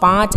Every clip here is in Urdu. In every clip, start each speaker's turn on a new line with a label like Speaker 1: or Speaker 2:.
Speaker 1: 5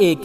Speaker 1: 1,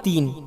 Speaker 1: 3,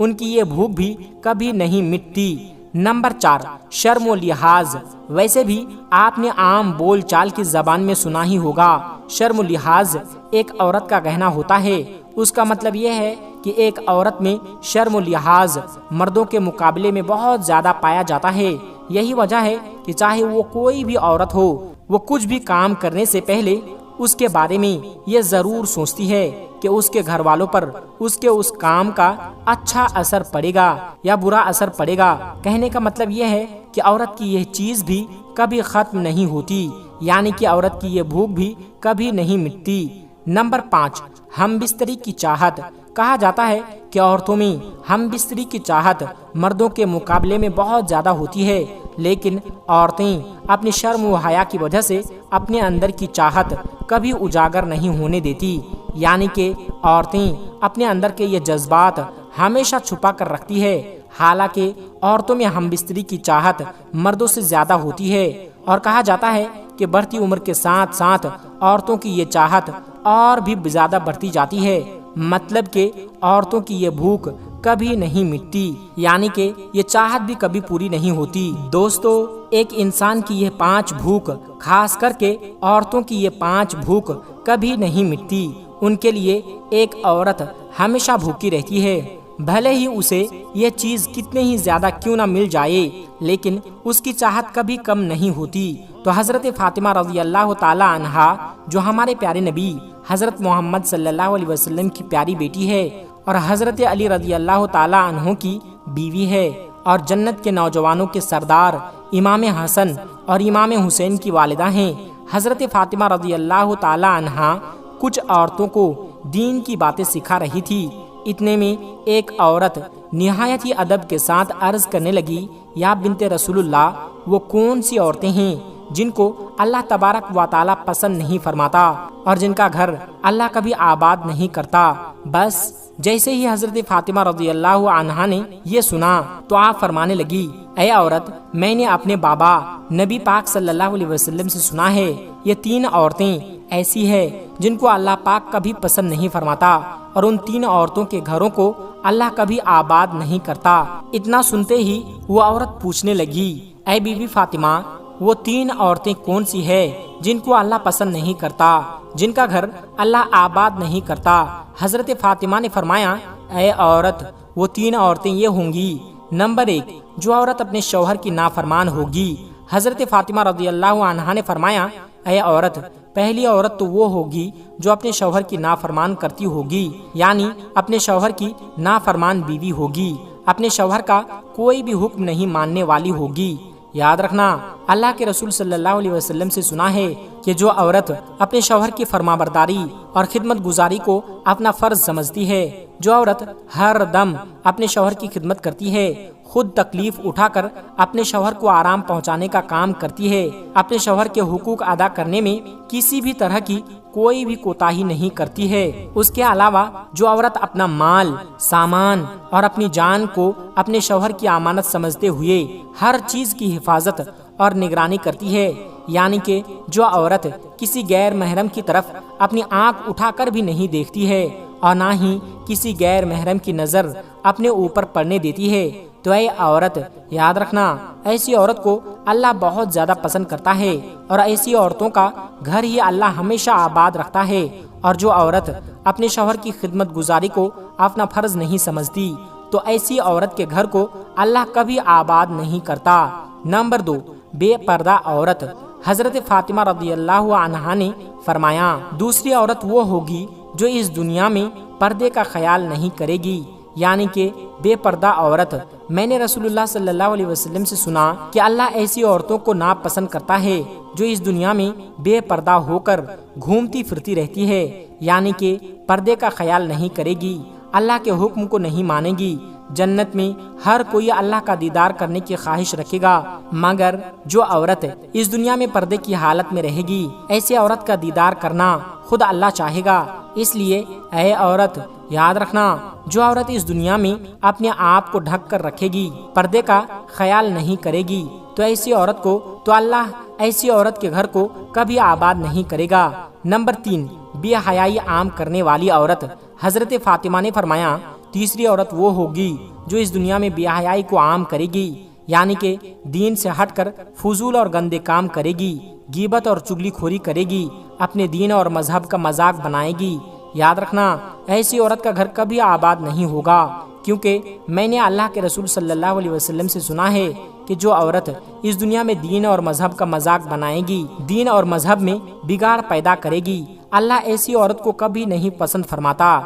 Speaker 1: ان کی یہ بھوک بھی کبھی نہیں مٹتی۔ نمبر 4، شرم و لحاظ۔ ویسے بھی آپ نے عام بول چال کی زبان میں سنا ہی ہوگا، شرم و لحاظ ایک عورت کا گہنا ہوتا ہے۔ اس کا مطلب یہ ہے کہ ایک عورت میں شرم و لحاظ مردوں کے مقابلے میں بہت زیادہ پایا جاتا ہے۔ یہی وجہ ہے کہ چاہے وہ کوئی بھی عورت ہو، وہ کچھ بھی کام کرنے سے پہلے اس کے بارے میں یہ ضرور سوچتی ہے کہ اس کے گھر والوں پر اس کے اس کام کا اچھا اثر پڑے گا یا برا اثر پڑے گا۔ کہنے کا مطلب یہ ہے کہ عورت کی یہ چیز بھی کبھی ختم نہیں ہوتی، یعنی کہ عورت کی یہ بھوک بھی کبھی نہیں مٹتی۔ نمبر 5، ہم بستری کی چاہت۔ کہا جاتا ہے کہ عورتوں میں ہم بستری کی چاہت مردوں کے مقابلے میں بہت زیادہ ہوتی ہے، لیکن عورتیں اپنی شرم و حیا کی وجہ سے اپنے اندر کی چاہت کبھی اجاگر نہیں ہونے دیتی، یعنی کہ عورتیں اپنے اندر کے یہ جذبات ہمیشہ چھپا کر رکھتی ہے۔ حالانکہ عورتوں میں ہم بستری کی چاہت مردوں سے زیادہ ہوتی ہے، اور کہا جاتا ہے کہ بڑھتی عمر کے ساتھ ساتھ عورتوں کی یہ چاہت اور بھی زیادہ بڑھتی جاتی ہے، مطلب کہ عورتوں کی یہ بھوک کبھی نہیں مٹتی، یعنی کہ یہ چاہت بھی کبھی پوری نہیں ہوتی۔ دوستو، ایک انسان کی یہ 5 بھوک، خاص کر کے عورتوں کی یہ 5 بھوک کبھی نہیں مٹتی۔ ان کے لیے ایک عورت ہمیشہ بھوکی رہتی ہے، بھلے ہی اسے یہ چیز کتنے ہی زیادہ کیوں نہ مل جائے، لیکن اس کی چاہت کبھی کم نہیں ہوتی۔ تو حضرت فاطمہ رضی اللہ تعالی عنہا، جو ہمارے پیارے نبی حضرت محمد صلی اللہ علیہ وسلم کی پیاری بیٹی ہے، اور حضرت علی رضی اللہ تعالی عنہ کی بیوی ہے، اور جنت کے نوجوانوں کے سردار امام حسن اور امام حسین کی والدہ ہیں، حضرت فاطمہ رضی اللہ تعالی عنہا کچھ عورتوں کو دین کی باتیں سکھا رہی تھی۔ اتنے میں ایک عورت نہایت ہی ادب کے ساتھ عرض کرنے لگی، یا بنت رسول اللہ، وہ کون سی عورتیں ہیں جن کو اللہ تبارک و تعالی پسند نہیں فرماتا اور جن کا گھر اللہ کبھی آباد نہیں کرتا؟ بس جیسے ہی حضرت فاطمہ رضی اللہ عنہا نے یہ سنا تو آپ فرمانے لگی، اے عورت، میں نے اپنے بابا نبی پاک صلی اللہ علیہ وسلم سے سنا ہے، یہ 3 عورتیں ایسی ہے جن کو اللہ پاک کبھی پسند نہیں فرماتا، اور ان 3 عورتوں کے گھروں کو اللہ کبھی آباد نہیں کرتا۔ اتنا سنتے ہی وہ عورت پوچھنے لگی، اے بی بی فاطمہ، وہ 3 عورتیں کون سی ہے جن کو اللہ پسند نہیں کرتا، جن کا گھر اللہ آباد نہیں کرتا؟ حضرت فاطمہ نے فرمایا، اے عورت، وہ 3 عورتیں یہ ہوں گی۔ نمبر 1، جو عورت اپنے شوہر کی نافرمان ہوگی۔ حضرت فاطمہ رضی اللہ عنہا نے فرمایا، اے عورت، پہلی عورت تو وہ ہوگی جو اپنے شوہر کی نافرمان کرتی ہوگی، یعنی اپنے شوہر کی نافرمان بیوی ہوگی، اپنے شوہر کا کوئی بھی حکم نہیں ماننے والی ہوگی۔ یاد رکھنا، اللہ کے رسول صلی اللہ علیہ وسلم سے سنا ہے کہ جو عورت اپنے شوہر کی فرمانبرداری اور خدمت گزاری کو اپنا فرض سمجھتی ہے، جو عورت ہر دم اپنے شوہر کی خدمت کرتی ہے، خود تکلیف اٹھا کر اپنے شوہر کو آرام پہنچانے کا کام کرتی ہے، اپنے شوہر کے حقوق ادا کرنے میں کسی بھی طرح کی کوئی بھی کوتاہی نہیں کرتی ہے، اس کے علاوہ جو عورت اپنا مال، سامان اور اپنی جان کو اپنے شوہر کی امانت سمجھتے ہوئے ہر چیز کی حفاظت اور نگرانی کرتی ہے، یعنی کہ جو عورت کسی غیر محرم کی طرف اپنی آنکھ اٹھا کر بھی نہیں دیکھتی ہے اور نہ ہی کسی غیر محرم کی نظر اپنے اوپر پڑنے دیتی ہے، تو اے عورت، یاد رکھنا، ایسی عورت کو اللہ بہت زیادہ پسند کرتا ہے، اور ایسی عورتوں کا گھر ہی اللہ ہمیشہ آباد رکھتا ہے۔ اور جو عورت اپنے شوہر کی خدمت گزاری کو اپنا فرض نہیں سمجھتی، تو ایسی عورت کے گھر کو اللہ کبھی آباد نہیں کرتا۔ نمبر 2، بے پردہ عورت۔ حضرت فاطمہ رضی اللہ عنہا نے فرمایا، دوسری عورت وہ ہوگی جو اس دنیا میں پردے کا خیال نہیں کرے گی، یعنی کہ بے پردہ عورت۔ میں نے رسول اللہ صلی اللہ علیہ وسلم سے سنا کہ اللہ ایسی عورتوں کو ناپسند کرتا ہے جو اس دنیا میں بے پردہ ہو کر گھومتی پھرتی رہتی ہے، یعنی کہ پردے کا خیال نہیں کرے گی، اللہ کے حکم کو نہیں مانے گی۔ جنت میں ہر کوئی اللہ کا دیدار کرنے کی خواہش رکھے گا، مگر جو عورت اس دنیا میں پردے کی حالت میں رہے گی، ایسی عورت کا دیدار کرنا خود اللہ چاہے گا۔ اس لیے اے عورت، یاد رکھنا، جو عورت اس دنیا میں اپنے آپ کو ڈھک کر رکھے گی، پردے کا خیال نہیں کرے گی، تو ایسی عورت کو تو اللہ ایسی عورت کے گھر کو کبھی آباد نہیں کرے گا۔ نمبر 3، بے حیائی عام کرنے والی عورت۔ حضرت فاطمہ نے فرمایا تیسری عورت وہ ہوگی جو اس دنیا میں بے حیائی کو عام کرے گی، یعنی کہ دین سے ہٹ کر فضول اور گندے کام کرے گی، غیبت اور چگلی خوری کرے گی، اپنے دین اور مذہب کا مذاق بنائے گی۔ یاد رکھنا، ایسی عورت کا گھر کبھی آباد نہیں ہوگا، کیونکہ میں نے اللہ کے رسول صلی اللہ علیہ وسلم سے سنا ہے کہ جو عورت اس دنیا میں دین اور مذہب کا مذاق بنائے گی، دین اور مذہب میں بگاڑ پیدا کرے گی، اللہ ایسی عورت کو کبھی نہیں پسند فرماتا،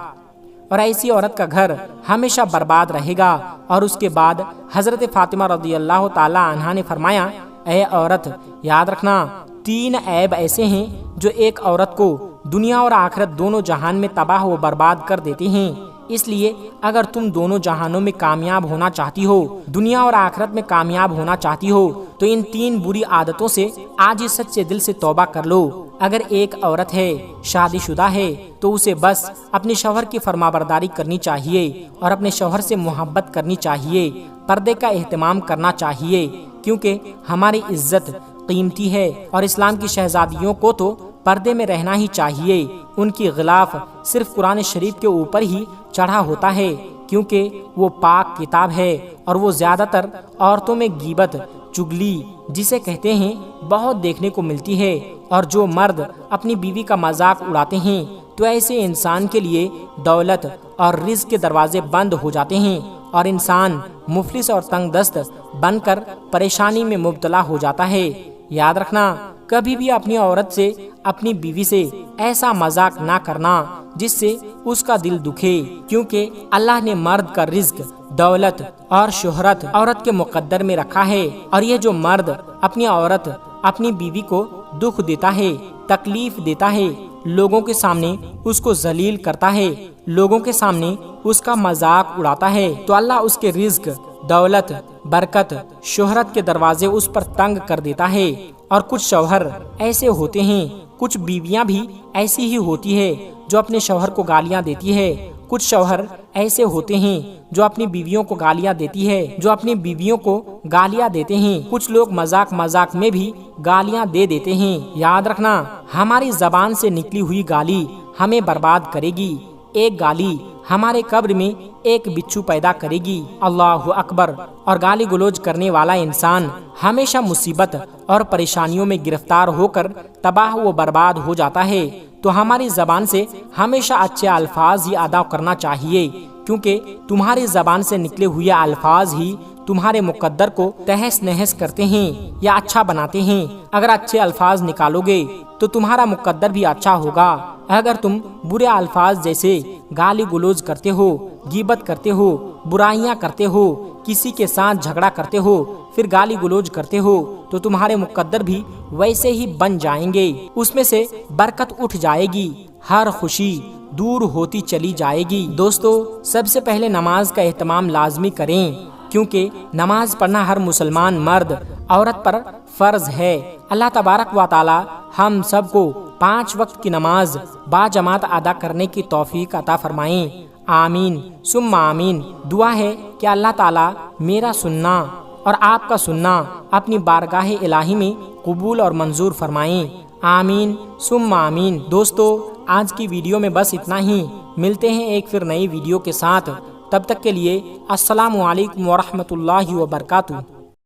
Speaker 1: اور ایسی عورت کا گھر ہمیشہ برباد رہے گا۔ اور اس کے بعد حضرت فاطمہ رضی اللہ تعالی عنہا نے فرمایا، اے عورت، یاد رکھنا 3 عیب ایسے ہیں جو ایک عورت کو دنیا اور آخرت دونوں جہان میں تباہ و برباد کر دیتے ہیں، اس لیے اگر تم دونوں جہانوں میں کامیاب ہونا چاہتی ہو، دنیا اور آخرت میں کامیاب ہونا چاہتی ہو، تو ان 3 بری عادتوں سے آج ہی سچے دل سے توبہ کر لو۔ اگر ایک عورت ہے، شادی شدہ ہے، تو اسے بس اپنے شوہر کی فرمانبرداری کرنی چاہیے اور اپنے شوہر سے محبت کرنی چاہیے، پردے کا اہتمام کرنا چاہیے، کیونکہ ہماری عزت قیمتی ہے اور اسلام کی شہزادیوں کو تو پردے میں رہنا ہی چاہیے۔ ان کی غلاف صرف قرآن شریف کے اوپر ہی چڑھا ہوتا ہے، کیونکہ وہ پاک کتاب ہے، اور وہ زیادہ تر عورتوں میں غیبت، چگلی جسے کہتے ہیں، بہت دیکھنے کو ملتی ہے۔ اور جو مرد اپنی بیوی کا مذاق اڑاتے ہیں تو ایسے انسان کے لیے دولت اور رزق کے دروازے بند ہو جاتے ہیں، اور انسان مفلس اور تنگ دست بن کر پریشانی میں مبتلا ہو جاتا ہے۔ یاد رکھنا، کبھی بھی اپنی عورت سے، اپنی بیوی سے ایسا مذاق نہ کرنا جس سے اس کا دل دکھے، کیونکہ اللہ نے مرد کا رزق، دولت اور شہرت عورت کے مقدر میں رکھا ہے، اور یہ جو مرد اپنی عورت، اپنی بیوی کو دکھ دیتا ہے، تکلیف دیتا ہے، لوگوں کے سامنے اس کو ذلیل کرتا ہے، لوگوں کے سامنے اس کا مذاق اڑاتا ہے، تو اللہ اس کے رزق، دولت، برکت، شہرت کے دروازے اس پر تنگ کر دیتا ہے۔ اور کچھ شوہر ایسے ہوتے ہیں، کچھ بیویاں بھی ایسی ہی ہوتی ہے جو اپنے شوہر کو گالیاں دیتی ہے، کچھ شوہر ایسے ہوتے ہیں جو اپنی بیویوں کو گالیاں دیتی ہے، جو اپنی بیویوں کو گالیاں دیتے ہیں، کچھ لوگ مذاق میں بھی گالیاں دے دیتے ہیں۔ یاد رکھنا، ہماری زبان سے نکلی ہوئی گالی ہمیں برباد کرے گی، ایک گالی ہمارے قبر میں ایک بچھو پیدا کرے گی، اللہ اکبر۔ اور گالی گلوچ کرنے والا انسان ہمیشہ مصیبت اور پریشانیوں میں گرفتار ہو کر تباہ و برباد ہو جاتا ہے۔ تو ہماری زبان سے ہمیشہ اچھے الفاظ ہی ادا کرنا چاہیے، کیونکہ تمہاری زبان سے نکلے ہوئے الفاظ ہی تمہارے مقدر کو تہس نہس کرتے ہیں یا اچھا بناتے ہیں۔ اگر اچھے الفاظ نکالو گے تو تمہارا مقدر بھی اچھا ہوگا۔ اگر تم برے الفاظ جیسے گالی گلوچ کرتے ہو، غیبت کرتے ہو، برائیاں کرتے ہو، کسی کے ساتھ جھگڑا کرتے ہو، پھر گالی گلوچ کرتے ہو، تو تمہارے مقدر بھی ویسے ہی بن جائیں گے، اس میں سے برکت اٹھ جائے گی، ہر خوشی دور ہوتی چلی جائے گی۔ دوستو، سب سے پہلے نماز کا اہتمام لازمی کریں، کیونکہ نماز پڑھنا ہر مسلمان مرد عورت پر فرض ہے۔ اللہ تبارک و تعالی ہم سب کو 5 وقت کی نماز باجماعت ادا کرنے کی توفیق عطا فرمائیں، آمین ثم آمین۔ دعا ہے کہ اللہ تعالی میرا سننا اور آپ کا سننا اپنی بارگاہ الہی میں قبول اور منظور فرمائیں، آمین ثم آمین۔ دوستو، آج کی ویڈیو میں بس اتنا ہی، ملتے ہیں ایک پھر نئی ویڈیو کے ساتھ، تب تک کے لیے السلام علیکم ورحمۃ اللہ وبرکاتہ۔